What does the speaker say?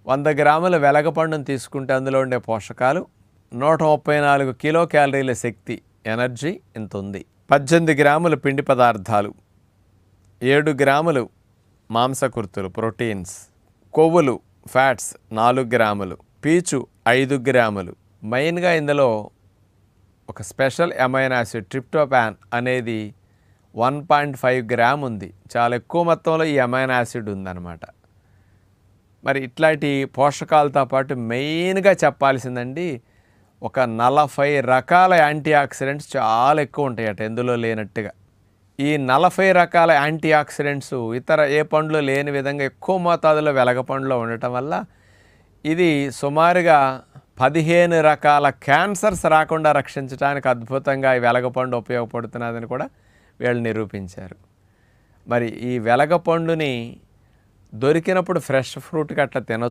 100 గ్రాముల వెలగపండును తీసుకుంటే అందులో ఉండే పోషకాలు 134 కిలో క్యాలరీల శక్తి ఎనర్జీ ఇంత ఉంది. 18 గ్రాముల పిండి పదార్థాలు, 7 గ్రాములు మాంసకృతులు ప్రోటీన్స్, కొవ్వులు ఫ్యాట్స్ 4 గ్రాములు, పీచు 5 గ్రాములు. మెయిన్గా ఇందులో ఒక స్పెషల్ అమైనో యాసిడ్ ట్రిప్టోపాన్ అనేది 1.5 గ్రామ్ ఉంది. చాలా ఎక్కువ మొత్తంలో ఈ అమైనో యాసిడ్ ఉందన్నమాట. మరి ఇట్లాంటి పోషకాలతో పాటు మెయిన్గా చెప్పాల్సిందండి, ఒక 40 రకాల యాంటీ ఆక్సిడెంట్స్ చాలా ఎక్కువ ఉంటాయట ఎందులో లేనట్టుగా. ఈ 40 రకాల యాంటీ ఆక్సిడెంట్స్ ఇతర ఏ పండ్లు లేని విధంగా ఎక్కువ మోతాదులో వెలగపండులో ఉండటం వల్ల ఇది సుమారుగా 15 రకాల క్యాన్సర్స్ రాకుండా రక్షించడానికి అద్భుతంగా ఈ వెలగపండు ఉపయోగపడుతున్నదని కూడా వీళ్ళు నిరూపించారు. మరి ఈ వెలగపండుని దొరికినప్పుడు ఫ్రెష్ ఫ్రూట్గా అట్లా తినొచ్చు.